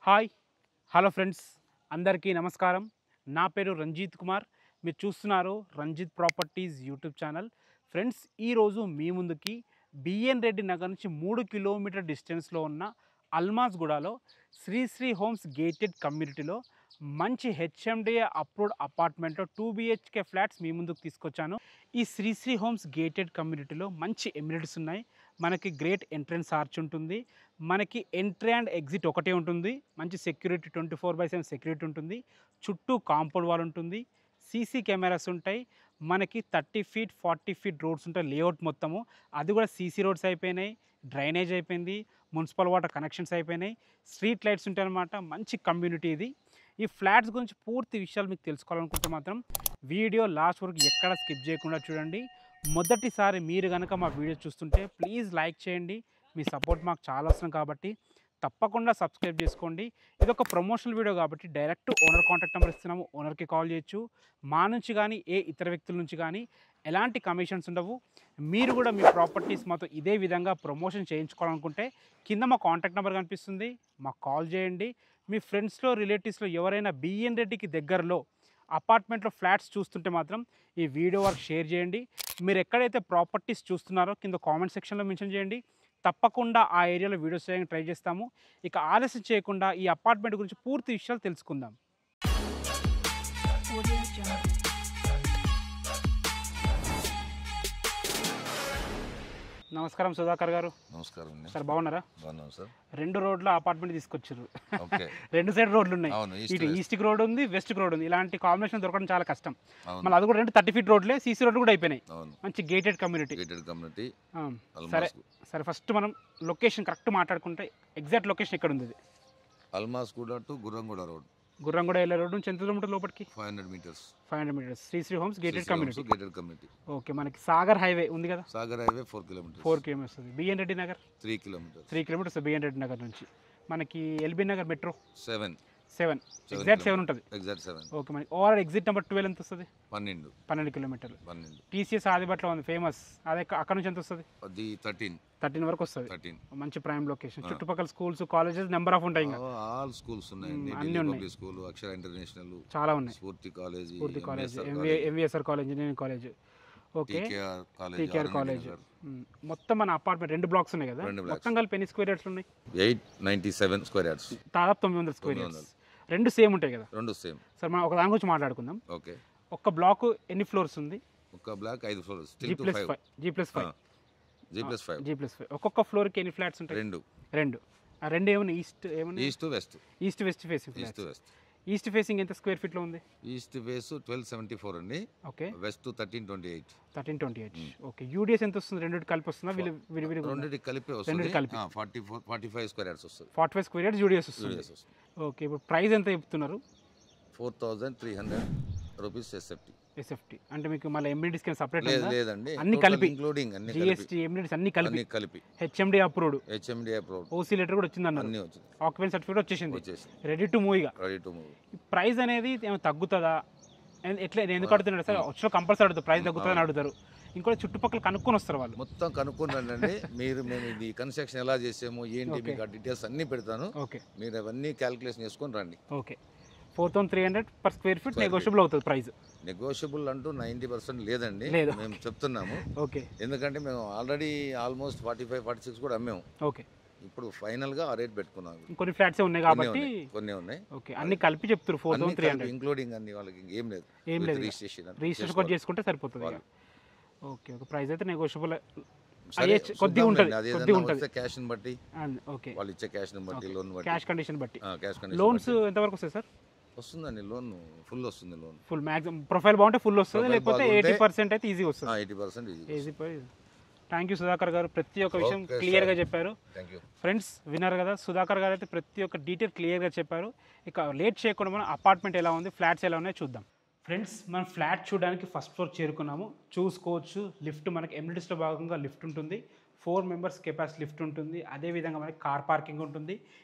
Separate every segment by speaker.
Speaker 1: Hi hello friends అందరికీ నమస్కారం. నా పేరు రంజిత్ కుమార్. మీరు చూస్తున్నారు Ranjith properties YouTube channel. Friends, ఈరోజు మీ ముందుకి బిఎన్ రెడ్డి నగర్ నుంచి 3 కిలోమీటర్ డిస్టెన్స్లో ఉన్న అల్మాజ్గూడలో శ్రీ హోమ్స్ గేటెడ్ కమ్యూనిటీలో మంచి హెచ్ఎండిఏ అప్రూవ్డ్ అపార్ట్మెంట్లో 2 బిహెచ్కే ఫ్లాట్స్ మీ ముందుకు తీసుకొచ్చాను. ఈ శ్రీ హోమ్స్ గేటెడ్ కమ్యూనిటీలో మంచి ఎమ్యూనిటీస్ ఉన్నాయి. మనకి గ్రేట్ ఎంట్రన్స్ ఆర్చ్ ఉంటుంది. మనకి ఎంట్రీ అండ్ ఎగ్జిట్ ఒకటే ఉంటుంది. మంచి సెక్యూరిటీ 24/7 సెక్యూరిటీ ఉంటుంది. చుట్టూ కాంపౌండ్ వాల్ ఉంటుంది. సీసీ కెమెరాస్ ఉంటాయి. మనకి 30 ఫీట్ 40 ఫీట్ రోడ్స్ ఉంటాయి. లేఅవుట్ మొత్తము అది కూడా సీసీ రోడ్స్ అయిపోయినాయి. డ్రైనేజ్ అయిపోయింది. మున్సిపల్ వాటర్ కనెక్షన్స్ అయిపోయినాయి. స్ట్రీట్ లైట్స్ ఉంటాయి అన్నమాట. మంచి కమ్యూనిటీ ఇది. ఈ ఫ్లాట్స్ గురించి పూర్తి విషయాలు మీకు తెలుసుకోవాలనుకుంటే మాత్రం వీడియో లాస్ట్ వరకు ఎక్కడ స్కిప్ చేయకుండా చూడండి. మొదటిసారి మీరు కనుక మా వీడియో చూస్తుంటే ప్లీజ్ లైక్ చేయండి. మీ సపోర్ట్ మాకు చాలా అవసరం కాబట్టి తప్పకుండా సబ్స్క్రైబ్ చేసుకోండి. ఇది ఒక ప్రమోషనల్ వీడియో కాబట్టి డైరెక్ట్ ఓనర్ కాంటాక్ట్ నెంబర్ ఇస్తున్నాము. ఓనర్కి కాల్ చేయొచ్చు. మా నుంచి కానీ ఏ ఇతర వ్యక్తుల నుంచి కానీ ఎలాంటి కమిషన్స్ ఉండవు. మీరు కూడా మీ ప్రాపర్టీస్ మాతో ఇదే విధంగా ప్రమోషన్ చేయించుకోవాలనుకుంటే కింద మా కాంటాక్ట్ నెంబర్ కనిపిస్తుంది. మాకు కాల్ చేయండి. మీ ఫ్రెండ్స్లో రిలేటివ్స్లో ఎవరైనా బిఎన్ రెడ్డికి దగ్గరలో అపార్ట్మెంట్లో ఫ్లాట్స్ చూస్తుంటే మాత్రం ఈ వీడియో వరకు షేర్ చేయండి. మీరు ఎక్కడైతే ప్రాపర్టీస్ చూస్తున్నారో కింద కామెంట్ సెక్షన్లో మెన్షన్ చేయండి. తప్పకుండా ఆ ఏరియాలో వీడియోస్ చేయడానికి ట్రై చేస్తాము. ఇక ఆలస్యం చేయకుండా ఈ అపార్ట్మెంట్ గురించి పూర్తి విషయాలు తెలుసుకుందాం. నమస్కారం సుధాకర్ గారు.
Speaker 2: నమస్కారం అండి.
Speaker 1: సార్ బాగున్నారా?
Speaker 2: బాగున్నాం సార్.
Speaker 1: 2 రోడ్ల అపార్ట్మెంట్ తీసుకొచ్చారు.
Speaker 2: ఓకే.
Speaker 1: 2 సైడ్ రోడ్లు ఉన్నాయి.
Speaker 2: అవును,
Speaker 1: ఇటు ఈస్ట్కి రోడ్ ఉంది, వెస్ట్కి రోడ్ ఉంది. ఇలాంటి కాంబినేషన్ దొరకడం చాలా కష్టం.
Speaker 2: అవును.
Speaker 1: మళ్ళీ అది కూడా 30 ఫీట్ రోడ్లే. సీసీ రోడ్లు కూడా అయిపోయినాయి.
Speaker 2: అవును.
Speaker 1: మంచి గేటెడ్ కమ్యూనిటీ.
Speaker 2: Gated community.
Speaker 1: సరే సరే, ఫస్ట్ మనం లొకేషన్ కరెక్ట్ మాట్లాడుకుంటే ఎగ్జాక్ట్ లొకేషన్ ఎక్కడ ఉంది?
Speaker 2: Almasguda to Gurramguda road.
Speaker 1: గుర్రంగూడ వెళ్ళే రోడ్ నుంచి ఎంత కిలోమీటర్ లోపలికి?
Speaker 2: 500 metres.
Speaker 1: 500 metres. Sri homes gated community.
Speaker 2: Gated community.
Speaker 1: Okay. మనకి సాగర్ హైవే ఉంది కదా?
Speaker 2: Sagar highway 4 kilometres.
Speaker 1: 4 కిలోమీటర్స్ వస్తుంది. BN Reddy Nagar
Speaker 2: 3 kilometres.
Speaker 1: 3 kilometres BN Reddy Nagar నుంచి. మనకి ఎల్బీ నగర్ మెట్రో
Speaker 2: 7
Speaker 1: ఎగ్జాక్ట్ 7 ఉంటుంది.
Speaker 2: ఎగ్జాక్ట్ 7.
Speaker 1: ఓకే. మనకి ఓవరాల్ ఎగ్జిట్ నెంబర్ 12 ఎంత వస్తుంది?
Speaker 2: 12
Speaker 1: కిలోమీటర్లు.
Speaker 2: 12.
Speaker 1: టీసీఎస్ ఆదిబట్లో ఉంది ఫేమస్. అదే అక్కడ నుంచి ఎంత వస్తుంది?
Speaker 2: అది
Speaker 1: 13 వరకు వస్తుంది.
Speaker 2: 13.
Speaker 1: మంచి ప్రైమ్ లొకేషన్. చుట్టుపక్కల స్కూల్స్, కాలేజెస్ నెంబర్ ఆఫ్ ఉంటాయి. ఇంకా
Speaker 2: ఆల్ స్కూల్స్ ఉన్నాయండి.
Speaker 1: అన్ని ఉన్నాయి.
Speaker 2: పబ్లిక్ స్కూల్, అక్షర ఇంటర్నేషనల్
Speaker 1: చాలా ఉన్నాయి.
Speaker 2: స్ఫూర్తి college,
Speaker 1: MVSR college, engineering college. Okay. TKR college. మొత్తం మన అపార్ట్మెంట్ 2 బ్లాక్స్ ఉన్నాయి కదా? మొత్తం కలిపి ఎన్ని స్క్వేర్ యార్డ్స్ ఉన్నాయి?
Speaker 2: 897 స్క్వేర్ యార్డ్స్.
Speaker 1: దాదాపు 900 స్క్వేర్ యార్డ్స్. 2 సేమ్ ఉంటాయి కదా?
Speaker 2: 2 సేమ్.
Speaker 1: సార్ మనం ఒక దాని గురించి మాట్లాడుకుందాం.
Speaker 2: ఓకే.
Speaker 1: ఒక బ్లాక్ ఎన్ని ఫ్లోర్స్ ఉంది?
Speaker 2: ఒక బ్లాక్ 5 ఫ్లోర్స్.
Speaker 1: G+5.
Speaker 2: G+5.
Speaker 1: ఒక్కొక్క ఫ్లోర్ కి ఎన్ని ఫ్లాట్స్ ఉంటాయి?
Speaker 2: 2.
Speaker 1: ఆ 2 ఏమన్నా east west facing. East facing ఎంత స్క్వేర్ ఫీట్ లో ఉంది?
Speaker 2: ఈస్ట్ ఫేస్ 1274 అండి.
Speaker 1: ఓకే.
Speaker 2: వెస్ట్ 1328.
Speaker 1: ఓకే. యూడిఎస్ ఎంత వస్తుంది? రెండిటి కలిపి వస్తుందా?
Speaker 2: రెండిటి కలిపి వస్తుంది. 45 స్క్వేర్ యార్డ్స్ వస్తుంది.
Speaker 1: 45 స్క్వేర్ యార్డ్స్ యూడిఎస్ వస్తుంది. ఓకే. ఇప్పుడు ప్రైస్ ఎంత చెప్తున్నారు?
Speaker 2: 4300 రూపీస్
Speaker 1: ఎస్ఎఫ్టీ. అంటే మీకు మళ్ళీ ఎమ్యూనిటీస్ కింద సపరేట్
Speaker 2: లేదండి,
Speaker 1: అన్ని కలిపి
Speaker 2: ఇంక్లూడింగ్
Speaker 1: జిఎస్టీ ఎమ్యూనిటీస్ అన్ని కలిపి హెచ్ఎండి అప్రూవ్డ్. ఓసీ లెటర్ కూడా వచ్చింది అన్నారు. ఆక్యుపెన్సీ సర్టిఫికేట్ వచ్చేసింది. Ready to move. ప్రైస్ అనేది ఏమైనా తగ్గుతుందా? ఎట్లా ఎందుకు అడుగుతున్నాడు సార్? వచ్చిన కంపల్సరీ అడుగుతారు ప్రైస్ తగ్గుతుందని అడుగుతారు. ఇంకోటి చుట్టుపక్కల కనుక్కొని వస్తారు వాళ్ళు.
Speaker 2: మొత్తం కనుక్కుంటానండి. మేము ఇది కన్స్ట్రక్షన్ ఎలా చేసాము ఏంటి మీకు ఆ డీటెయిల్స్ అన్ని పెడతాను.
Speaker 1: ఓకే.
Speaker 2: మీరు అవన్నీ క్యాలిక్యులేషన్ చేసుకొని రండి.
Speaker 1: Okay. 4300 per square feet negotiable అవుతుంది ప్రైస్.
Speaker 2: నెగోషియబుల్ అంటూ 90% లేదండి, మేము చెప్తున్నాము.
Speaker 1: ఓకే.
Speaker 2: ఎందుకంటే మేము ఆల్రెడీ ఆల్మోస్ట్ 45-46 కూడా అమ్మాము.
Speaker 1: ఓకే.
Speaker 2: ఇప్పుడు ఫైనల్ గా ఆ రేట్ పెట్టుకున్నాము.
Speaker 1: కొన్ని ఫ్లాట్స్ ఉన్నాయి కాబట్టి
Speaker 2: కొన్ని ఉన్నాయి.
Speaker 1: ఓకే. అన్ని కలిపి చెప్తారు 4300
Speaker 2: ఇంక్లూడింగ్ అన్ని. వాళ్ళకి ఏం లేదు.
Speaker 1: రిజిస్ట్రేషన్ కూడా చేసుకుంటే సరిపోతుంది. ఓకే. ఒక ప్రైస్ అయితే నెగోషియబుల్
Speaker 2: కొద్దిగా ఉంటుంది. క్యాష్ ని బట్టి,
Speaker 1: ఓకే,
Speaker 2: వాళ్ళు ఇచ్చే క్యాష్ ని బట్టి, లోన్ బట్టి,
Speaker 1: క్యాష్ కండిషన్ బట్టి. లోన్స్ ఎంత వరకు వస్తాయి సార్?
Speaker 2: వస్తుందండి లోన్ ఫుల్ వస్తుంది. లోన్
Speaker 1: ఫుల్ మాక్సిమం ప్రొఫైల్ బాగుంటే ఫుల్ వస్తుంది, లేకపోతే 80% అయితే ఈజీ వస్తుంది.
Speaker 2: 80% ఈజీ.
Speaker 1: థ్యాంక్ యూ సుధాకర్ గారు, ప్రతి ఒక్క విషయం క్లియర్గా చెప్పారు. ఫ్రెండ్స్ విన్నారు కదా, సుధాకర్ గారు అయితే ప్రతి ఒక్క డీటెయిల్ క్లియర్గా చెప్పారు. ఇక లేట్ చేయకుండా మనం అపార్ట్మెంట్ ఎలా ఉంది, ఫ్లాట్స్ ఎలా ఉన్నాయో చూద్దాం. ఫ్రెండ్స్, మనం ఫ్లాట్ చూడడానికి ఫస్ట్ ఫ్లోర్ చేరుకున్నాము. చూసుకోవచ్చు, లిఫ్ట్ మనకి ఎమ్యూనిటీస్లో భాగంగా లిఫ్ట్ ఉంటుంది. 4 మెంబర్స్ కెపాసిటీ లిఫ్ట్ ఉంటుంది. అదేవిధంగా మనకి కార్ పార్కింగ్ ఉంటుంది,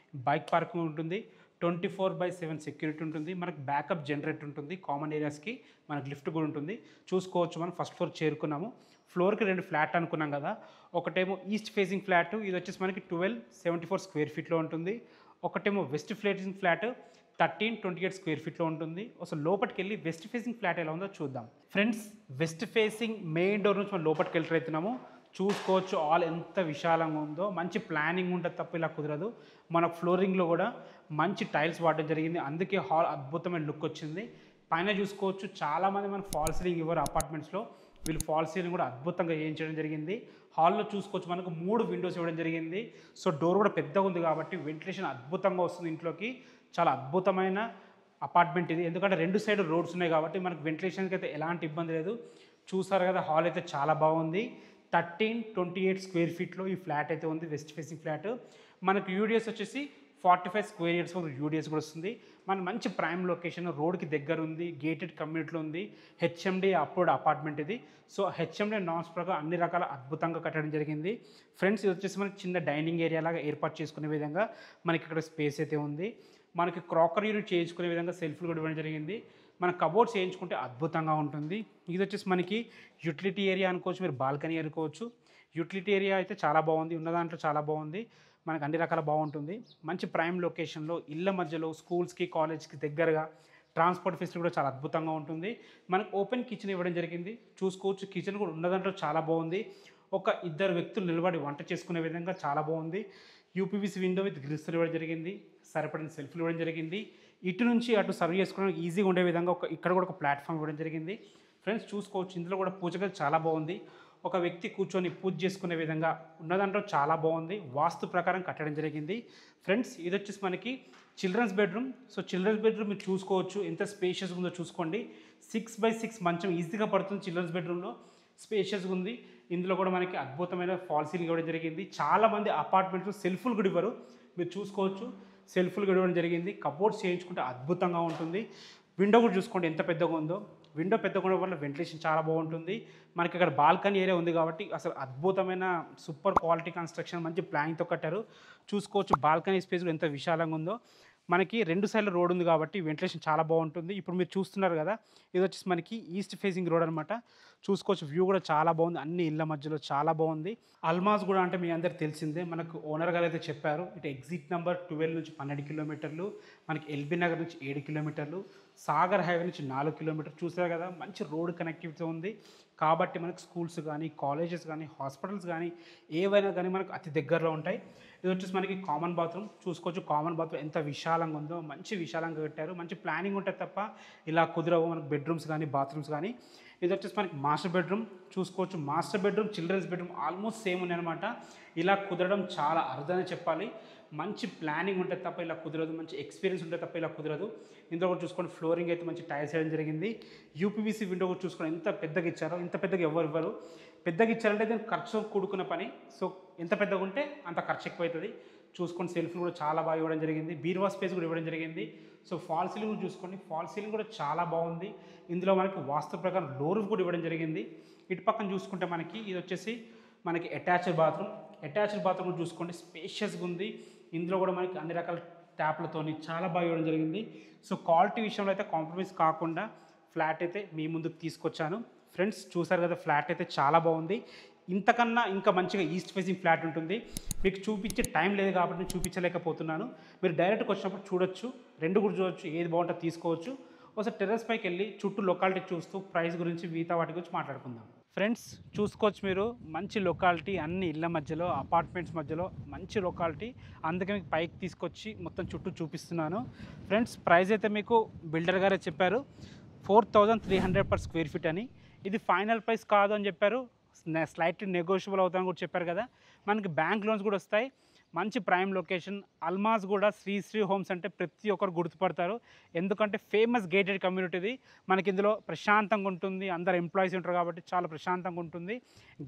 Speaker 1: బైక్ పార్కింగ్ ఉంటుంది, 24/7 సెక్యూరిటీ ఉంటుంది. మనకి బ్యాకప్ జనరేటర్ ఉంటుంది. కామన్ ఏరియాస్కి మనకి లిఫ్ట్ కూడా ఉంటుంది. చూసుకోవచ్చు, మనం ఫస్ట్ ఫ్లోర్ చేరుకున్నాము. ఫ్లోర్కి 2 ఫ్లాట్ అనుకున్నాం కదా. ఒకటేమో ఈస్ట్ ఫేసింగ్ ఫ్లాట్, ఇది వచ్చేసి మనకి 1274 స్క్వేర్ ఫీట్లో ఉంటుంది. ఒకటేమో వెస్ట్ ఫేసింగ్ ఫ్లాట్ 1328 స్క్వేర్ ఫీట్లో ఉంటుంది. అసలు లోపలికి వెళ్ళి వెస్ట్ ఫేసింగ్ ఫ్లాట్ ఎలా ఉందో చూద్దాం. Friends, west facing main door నుంచి మనం లోపలికి ఎంటర్ అవుతున్నాము. చూసుకోవచ్చు ఆల్ ఎంత విశాలంగా ఉందో. మంచి ప్లానింగ్ ఉంటుంది తప్ప ఇలా కుదరదు. మన ఫ్లోరింగ్లో కూడా మంచి టైల్స్ వాడడం జరిగింది, అందుకే హాల్ అద్భుతమైన లుక్ వచ్చింది. పైన చూసుకోవచ్చు చాలామంది మనకు ఫాల్ సీలింగ్ ఇవ్వరు అపార్ట్మెంట్స్లో, వీళ్ళు ఫాల్ సీలింగ్ కూడా అద్భుతంగా చేయించడం జరిగింది. హాల్లో చూసుకోవచ్చు మనకు 3 విండోస్ ఇవ్వడం జరిగింది. సో డోర్ కూడా పెద్దగా ఉంది కాబట్టి వెంటిలేషన్ అద్భుతంగా వస్తుంది ఇంట్లోకి. చాలా అద్భుతమైన అపార్ట్మెంట్ ఇది, ఎందుకంటే 2 సైడ్ రోడ్స్ ఉన్నాయి కాబట్టి మనకు వెంటిలేషన్కి అయితే ఎలాంటి ఇబ్బంది లేదు. చూసారు కదా, హాల్ అయితే చాలా బాగుంది. 1328 స్క్వేర్ ఫీట్లో ఈ ఫ్లాట్ అయితే ఉంది, వెస్ట్ ఫేసింగ్ ఫ్లాట్. మనకు యూడిఎస్ వచ్చేసి 45 స్క్వేర్ ఇయర్స్ వరకు యూడిఎస్ కూడా వస్తుంది. మన మంచి ప్రైమ్ లొకేషన్, రోడ్కి దగ్గర ఉంది, గేటెడ్ కమ్యూనిటీలో ఉంది. హెచ్ఎండి అప్రూవ్డ్ అపార్ట్మెంట్ ఇది. సో హెచ్ఎండి నామ్స్ ప్రకారం అన్ని రకాల అద్భుతంగా కట్టడం జరిగింది. ఫ్రెండ్స్, ఇది వచ్చేసి మనకి చిన్న డైనింగ్ ఏరియా లాగా ఏర్పాటు చేసుకునే విధంగా మనకి ఇక్కడ స్పేస్ అయితే ఉంది. మనకి క్రాకరీ యూనిట్ చేయించుకునే విధంగా సెల్ఫ్లు కూడా ఇవ్వడం జరిగింది. మన కబోర్డ్స్ చేయించుకుంటే అద్భుతంగా ఉంటుంది. ఇది వచ్చేసి మనకి యూటిలిటీ ఏరియా అనుకోవచ్చు, మీరు బాల్కనీ అనుకోవచ్చు. యూటిలిటీ ఏరియా అయితే చాలా బాగుంది, ఉన్న దాంట్లో చాలా బాగుంది. మనకు అన్ని రకాల బాగుంటుంది. మంచి ప్రైమ్ లొకేషన్లో, ఇళ్ళ మధ్యలో, స్కూల్స్కి కాలేజ్కి దగ్గరగా, ట్రాన్స్పోర్ట్ ఫెసిలిటీ కూడా చాలా అద్భుతంగా ఉంటుంది. మనకు ఓపెన్ కిచెన్ ఇవ్వడం జరిగింది. చూసుకోవచ్చు కిచెన్ కూడా ఉన్న దాంట్లో చాలా బాగుంది. ఒక 2 వ్యక్తులు నిలబడి వంట చేసుకునే విధంగా చాలా బాగుంది. యూపీవీసీ విండో విత్ గ్రిల్స్ ఇవ్వడం జరిగింది. సరిపడిన సెల్ఫ్లు ఇవ్వడం జరిగింది. ఇటు నుంచి అటు సర్వ్ చేసుకోవడానికి ఈజీగా ఉండే విధంగా ఇక్కడ కూడా ఒక ప్లాట్ఫామ్ ఇవ్వడం జరిగింది. ఫ్రెండ్స్, చూసుకోవచ్చు ఇందులో కూడా పూజ గది చాలా బాగుంది. ఒక వ్యక్తి కూర్చొని పూజ చేసుకునే విధంగా ఉన్నదంటే చాలా బాగుంది. వాస్తు ప్రకారం కట్టడం జరిగింది. ఫ్రెండ్స్, ఇది వచ్చేసి మనకి children's bedroom. So children's bedroom మీరు చూసుకోవచ్చు ఎంత స్పేషియస్గా ఉందో చూసుకోండి. 6x6 మంచం ఈజీగా పడుతుంది. చిల్డ్రన్స్ బెడ్రూమ్లో స్పేషియస్గా ఉంది. ఇందులో కూడా మనకి అద్భుతమైన ఫాల్ సీలింగ్ ఇవ్వడం జరిగింది. చాలామంది అపార్ట్మెంట్స్లో సెల్ఫ్లు కూడా ఇవ్వరు, మీరు చూసుకోవచ్చు సెల్ఫ్లు కూడా ఇవ్వడం జరిగింది. కబోర్డ్స్ చేయించుకుంటే అద్భుతంగా ఉంటుంది. విండో కూడా చూసుకోండి ఎంత పెద్దగా ఉందో. విండో పెద్దగా ఉండడం వల్ల వెంటిలేషన్ చాలా బాగుంటుంది. మనకి ఇక్కడ బాల్కనీ ఏరియా ఉంది కాబట్టి అసలు అద్భుతమైన సూపర్ క్వాలిటీ కన్స్ట్రక్షన్, మంచి ప్లానింగ్తో కట్టారు. చూసుకోవచ్చు బాల్కనీ స్పేస్ కూడా ఎంత విశాలంగా ఉందో. మనకి 2 సైడ్ల రోడ్ ఉంది కాబట్టి వెంటిలేషన్ చాలా బాగుంటుంది. ఇప్పుడు మీరు చూస్తున్నారు కదా, ఇది వచ్చేసి మనకి ఈస్ట్ ఫేసింగ్ రోడ్ అనమాట. చూసుకోవచ్చు వ్యూ కూడా చాలా బాగుంది, అన్ని ఇళ్ళ మధ్యలో చాలా బాగుంది. అల్మాజ్ కూడా అంటే మీ అందరికి తెలిసిందే, మనకు ఓనర్ గారు అయితే చెప్పారు ఇటు ఎగ్జిట్ నెంబర్ 12 నుంచి 12 కిలోమీటర్లు, మనకి ఎల్బీ నగర్ నుంచి 7 కిలోమీటర్లు, సాగర్ హైవే నుంచి 4 కిలోమీటర్లు. చూసారు కదా, మంచి రోడ్ కనెక్టివిటీ ఉంది కాబట్టి మనకు స్కూల్స్ కానీ, కాలేజెస్ కానీ, హాస్పిటల్స్ కానీ ఏవైనా కానీ మనకు అతి దగ్గరలో ఉంటాయి. ఇది వచ్చేసి మనకి కామన్ బాత్రూమ్. చూసుకోవచ్చు కామన్ బాత్రూమ్ ఎంత విశాలంగా ఉందో, మంచి విశాలంగా కట్టారు. మంచి ప్లానింగ్ ఉంటుంది తప్ప ఇలా కుదరవు మనకు బెడ్రూమ్స్ కానీ, బాత్రూమ్స్ కానీ. ఇది వచ్చేసి మనకి మాస్టర్ బెడ్రూమ్. చూసుకోవచ్చు master bedroom, children's bedroom almost same ఉన్నాయి అనమాట. ఇలా కుదరడం చాలా అరుదనే చెప్పాలి. మంచి ప్లానింగ్ ఉంటుంది తప్ప ఇలా కుదరదు, మంచి ఎక్స్పీరియన్స్ ఉంటే తప్ప ఇలా కుదరదు. ఇందులో కూడా చూసుకోండి ఫ్లోరింగ్ అయితే మంచి టైల్స్ వేయడం జరిగింది. యూపీవీసీ విండో కూడా చూసుకోండి ఎంత పెద్దగా ఇచ్చారో. ఇంత పెద్దగా ఇవ్వరు. పెద్దగా ఇచ్చారంటే దీనికి ఖర్చు కూడుకున్న పని. సో ఎంత పెద్దగా ఉంటే అంత ఖర్చు ఎక్కువ అవుతుంది. చూసుకోండి సెల్ఫ్లు కూడా చాలా బాగా ఇవ్వడం జరిగింది. బీరువా స్పేస్ కూడా ఇవ్వడం జరిగింది. సో ఫాల్ సీలింగ్ కూడా చూసుకోండి, ఫాల్ సీలింగ్ కూడా చాలా బాగుంది. ఇందులో మనకి వాస్తు ప్రకారం డోర్ కూడా ఇవ్వడం జరిగింది. ఇటు పక్కన చూసుకుంటే మనకి ఇది వచ్చేసి మనకి అటాచ్డ్ బాత్రూమ్. అటాచ్డ్ బాత్రూమ్ కూడా చూసుకోండి స్పేషియస్గా ఉంది. ఇందులో కూడా మనకి అన్ని రకాల ట్యాప్లతోని చాలా బాగా ఇవ్వడం జరిగింది. సో క్వాలిటీ విషయంలో అయితే కాంప్రమైజ్ కాకుండా ఫ్లాట్ అయితే మీ ముందుకు తీసుకొచ్చాను. ఫ్రెండ్స్, చూసారు కదా ఫ్లాట్ అయితే చాలా బాగుంది. ఇంతకన్నా ఇంకా మంచిగా ఈస్ట్ ఫేసింగ్ ఫ్లాట్ ఉంటుంది. మీకు చూపించే టైం లేదు కాబట్టి నేను చూపించలేకపోతున్నాను. మీరు డైరెక్ట్గా వచ్చినప్పుడు చూడొచ్చు, 2 కూడా చూడొచ్చు, ఏది బాగుంటుందో తీసుకోవచ్చు. ఒకసారి టెర్రస్ పైకి వెళ్ళి చుట్టూ లొకాలిటీ చూస్తూ ప్రైస్ గురించి మిగతా వాటి గురించి మాట్లాడుకుందాం. ఫ్రెండ్స్, చూసుకోవచ్చు మీరు మంచి లొకాలిటీ, అన్ని ఇళ్ళ మధ్యలో, అపార్ట్మెంట్స్ మధ్యలో మంచి లొకాలిటీ. అందుకే మీకు పైకి తీసుకొచ్చి మొత్తం చుట్టూ చూపిస్తున్నాను. ఫ్రెండ్స్, ప్రైస్ అయితే మీకు బిల్డర్ గారే చెప్పారు 4300 పర్ స్క్వేర్ ఫీట్ అని. ఇది ఫైనల్ ప్రైస్ కాదు అని చెప్పారు, స్లైట్లీ నెగోషియబుల్ అవుతామని కూడా చెప్పారు కదా. మనకి బ్యాంక్ లోన్స్ కూడా వస్తాయి. మంచి ప్రైమ్ లొకేషన్. అల్మాజ్ కూడా శ్రీ హోమ్స్ అంటే ప్రతి ఒక్కరు గుర్తుపడతారు, ఎందుకంటే ఫేమస్ గేటెడ్ కమ్యూనిటీది. మనకి ఇందులో ప్రశాంతంగా ఉంటుంది, అందరు ఎంప్లాయీస్ ఉంటారు కాబట్టి చాలా ప్రశాంతంగా ఉంటుంది.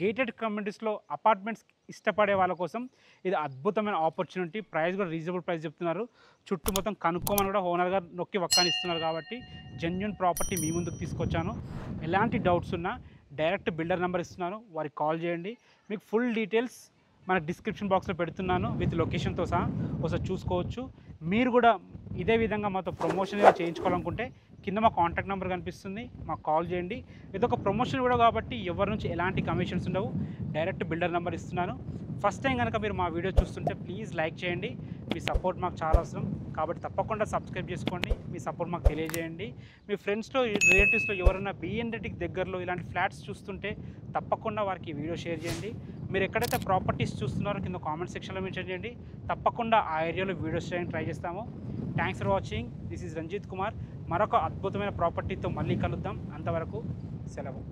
Speaker 1: గేటెడ్ కమ్యూనిటీస్లో అపార్ట్మెంట్స్ ఇష్టపడే వాళ్ళ కోసం ఇది అద్భుతమైన ఆపర్చునిటీ. ప్రైస్ కూడా రీజనబుల్ ప్రైస్ చెప్తున్నారు. చుట్టూ మొత్తం కనుక్కోమని కూడా ఓనర్ గారు నొక్కి వక్కానిస్తున్నారు కాబట్టి జెన్యూన్ ప్రాపర్టీ మీ ముందుకు తీసుకొచ్చాను. ఎలాంటి డౌట్స్ ఉన్నా డైరెక్ట్ బిల్డర్ నెంబర్ ఇస్తున్నాను, వారికి కాల్ చేయండి. మీకు ఫుల్ డీటెయిల్స్ మన డిస్క్రిప్షన్ బాక్స్లో పెడుతున్నాను విత్ లొకేషన్తో సహా, ఒకసారి చూసుకోవచ్చు. మీరు కూడా ఇదే విధంగా మాతో ప్రమోషన్ చేయించుకోవాలనుకుంటే కింద మా కాంటాక్ట్ నెంబర్ కనిపిస్తుంది, మాకు కాల్ చేయండి. ఇది ఒక ప్రమోషన్ కూడా కాబట్టి ఎవరి నుంచి ఎలాంటి కమిషన్స్ ఉండవు, డైరెక్ట్ బిల్డర్ నెంబర్ ఇస్తున్నాను. ఫస్ట్ టైం కనుక మీరు మా వీడియో చూస్తుంటే ప్లీజ్ లైక్ చేయండి, మీ సపోర్ట్ మాకు చాలా అవసరం. కాబట్టి తప్పకుండా సబ్స్క్రైబ్ చేసుకోండి, మీ సపోర్ట్ మాకు తెలియజేయండి. మీ ఫ్రెండ్స్లో రిలేటివ్స్లో ఎవరైనా బిఎన్ రెడ్డికి దగ్గరలో ఇలాంటి ఫ్లాట్స్ చూస్తుంటే తప్పకుండా వారికి ఈ వీడియో షేర్ చేయండి. మీరు ఎక్కడైతే ప్రాపర్టీస్ చూస్తున్నారో కింద కామెంట్ సెక్షన్లో మెన్షన్ చేయండి. తప్పకుండా ఆ ఏరియాలో వీడియోస్ చేయడానికి ట్రై చేస్తాము. Thanks for watching. This is Ranjith Kumar. మరొక అద్భుతమైన ప్రాపర్టీతో మళ్ళీ కలుద్దాం. అంతవరకు సెలవు.